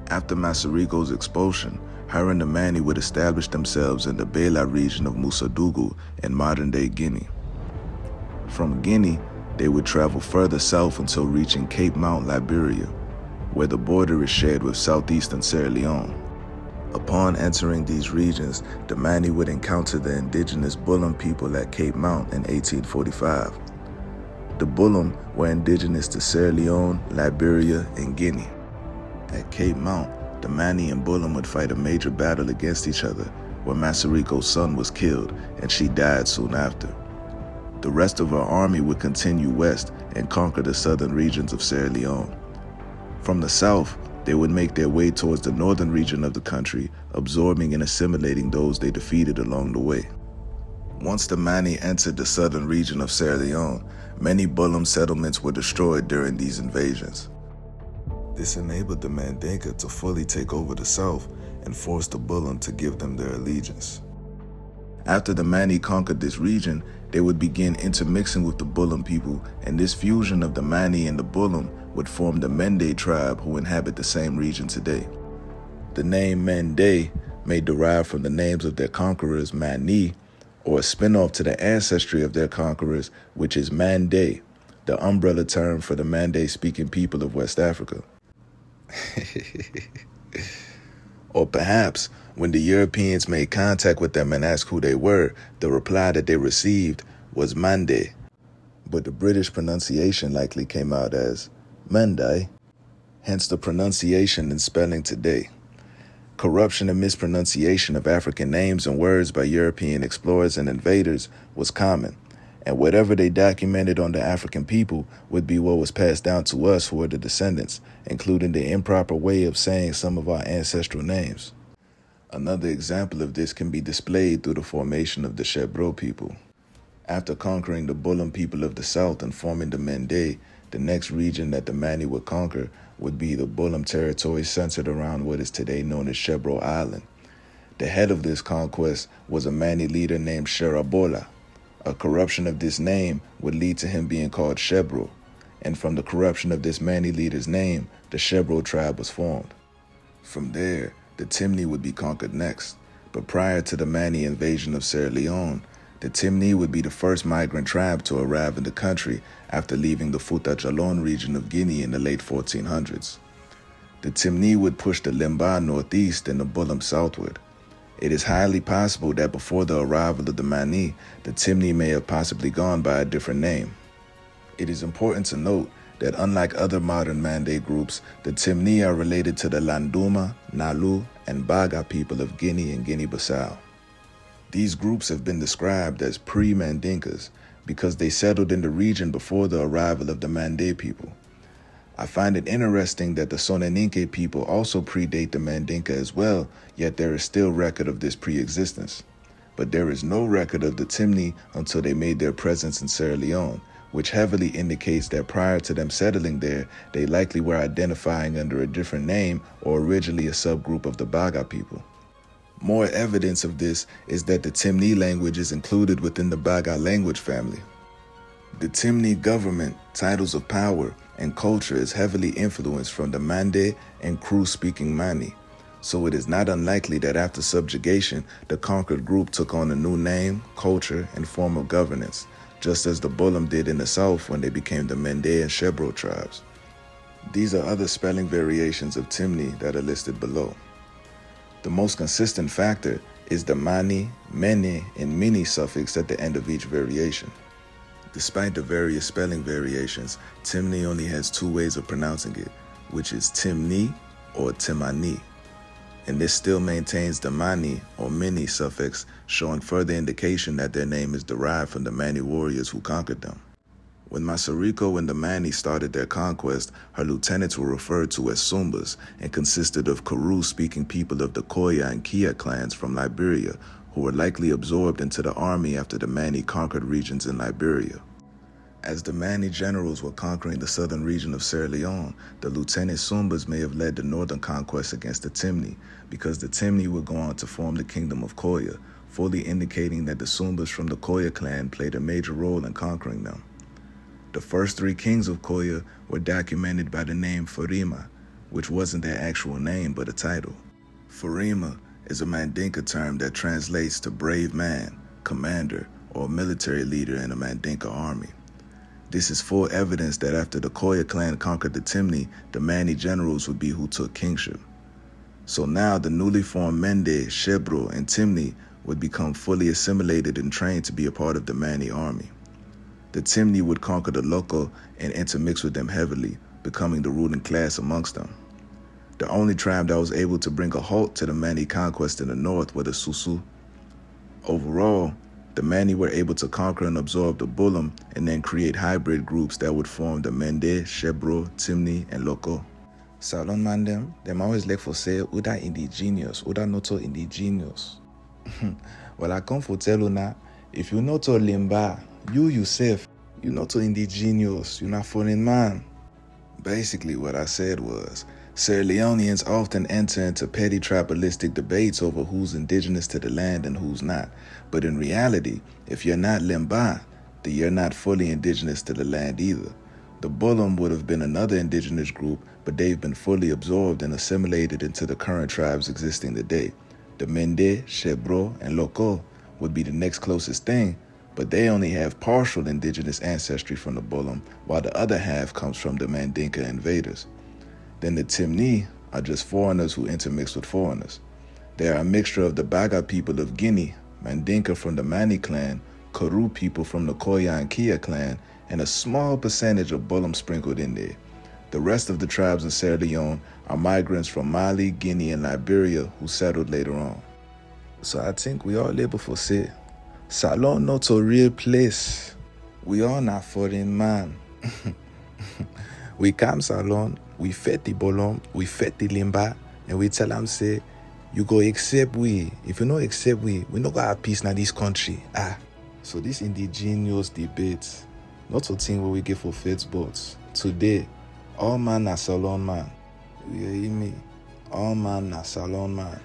After Masariko's expulsion, her and the Mani would establish themselves in the Bela region of Musadugu in modern-day Guinea. From Guinea, they would travel further south until reaching Cape Mount, Liberia, where the border is shared with southeastern Sierra Leone. Upon entering these regions, the Mani would encounter the indigenous Bulum people at Cape Mount in 1845. The Bulum were indigenous to Sierra Leone, Liberia, and Guinea. At Cape Mount, the Mani and Bulum would fight a major battle against each other, where Masariko's son was killed and she died soon after. The rest of her army would continue west and conquer the southern regions of Sierra Leone. From the south, they would make their way towards the northern region of the country, absorbing and assimilating those they defeated along the way. Once the Mani entered the southern region of Sierra Leone, many Bulum settlements were destroyed during these invasions. This enabled the Mandinka to fully take over the south and forced the Bulum to give them their allegiance. After the Mani conquered this region, they would begin intermixing with the Bulum people, and this fusion of the Mani and the Bulum would form the Mende tribe who inhabit the same region today. The name Mende may derive from the names of their conquerors Mani, or a spinoff to the ancestry of their conquerors, which is Mande, the umbrella term for the Mande-speaking people of West Africa. Or perhaps, when the Europeans made contact with them and asked who they were, the reply that they received was Mande, but the British pronunciation likely came out as Mandai, hence the pronunciation and spelling today. Corruption and mispronunciation of African names and words by European explorers and invaders was common, and whatever they documented on the African people would be what was passed down to us who are the descendants, including the improper way of saying some of our ancestral names. Another example of this can be displayed through the formation of the Chebro people. After conquering the Bulum people of the south and forming the Mende, the next region that the Mani would conquer would be the Bulum territory centered around what is today known as Chebro Island. The head of this conquest was a Mani leader named Sherabola. A corruption of this name would lead to him being called Chebro, and from the corruption of this Mani leader's name, the Chebro tribe was formed. From there, the Timni would be conquered next, but prior to the Mani invasion of Sierra Leone, the Timni would be the first migrant tribe to arrive in the country after leaving the Futa Jalon region of Guinea in the late 1400s. The Timni would push the Limba northeast and the Bulum southward. It is highly possible that before the arrival of the Mani, the Timni may have possibly gone by a different name. It is important to note that unlike other modern Mande groups, the Timni are related to the Landuma, Nalu, and Baga people of Guinea and Guinea-Bissau. These groups have been described as pre-Mandinkas because they settled in the region before the arrival of the Mande people. I find it interesting that the Sonaninke people also predate the Mandinka as well, yet there is still record of this pre-existence. But there is no record of the Timni until they made their presence in Sierra Leone, which heavily indicates that prior to them settling there, they likely were identifying under a different name or originally a subgroup of the Baga people. More evidence of this is that the Timni language is included within the Baga language family. The Timni government, titles of power, and culture is heavily influenced from the Mande and Kru-speaking Mani, so it is not unlikely that after subjugation, the conquered group took on a new name, culture, and form of governance, just as the Bulum did in the south when they became the Mende and Chebro tribes. These are other spelling variations of Timni that are listed below. The most consistent factor is the Mani, Mene, and Mini suffix at the end of each variation. Despite the various spelling variations, Timni only has two ways of pronouncing it, which is Timni or Timani, and this still maintains the Mani or Mini suffix, showing further indication that their name is derived from the Mani warriors who conquered them. When Masariko and the Mani started their conquest, her lieutenants were referred to as Sumbas and consisted of Kru-speaking people of the Koya and Kia clans from Liberia, who were likely absorbed into the army after the Mani conquered regions in Liberia. As the Mani generals were conquering the southern region of Sierra Leone, the Lieutenant Sumbas may have led the northern conquest against the Timni, because the Timni would go on to form the Kingdom of Koya, fully indicating that the Sumbas from the Koya clan played a major role in conquering them. The first three kings of Koya were documented by the name Farima, which wasn't their actual name but a title. Farima is a Mandinka term that translates to brave man, commander, or military leader in a Mandinka army. This is full evidence that after the Koya clan conquered the Timni, the Mani generals would be who took kingship. So now the newly formed Mende, Shebro, and Timni would become fully assimilated and trained to be a part of the Mani army. The Timni would conquer the Loko and intermix with them heavily, becoming the ruling class amongst them. The only tribe that was able to bring a halt to the Mani conquest in the north were the Susu. Overall, the Mani were able to conquer and absorb the Bullum and then create hybrid groups that would form the Mende, Shebro, Timni, and Loko. Salon man them always like for say, Uda indigenous, Uda not so indigenous. Well, I come for tell you now, if you're not so limba, you yourself, you're not so indigenous, you're not foreign man. Basically, what I said was, Sierra Leoneans often enter into petty tribalistic debates over who's indigenous to the land and who's not. But in reality, if you're not Limba, then you're not fully indigenous to the land either. The Bullum would have been another indigenous group, but they've been fully absorbed and assimilated into the current tribes existing today. The Mende, Shebro, and Loko would be the next closest thing, but they only have partial indigenous ancestry from the Bullum, while the other half comes from the Mandinka invaders. Then the Timni are just foreigners who intermix with foreigners. They are a mixture of the Baga people of Guinea, Mandinka from the Mani clan, Kuru people from the Koya and Kia clan, and a small percentage of Bullum sprinkled in there. The rest of the tribes in Sierra Leone are migrants from Mali, Guinea, and Liberia who settled later on. So I think we all able for say, Salon not a real place. We all not foreign man. We come Salon, we fet the Bullum, we fet the Limba, and we tell them say, you go accept we. If you no accept we no go have peace in this country. So this indigenous debate, not a thing where we get for faith, but today, all man na Salon man. You hear me? All man na Salon man.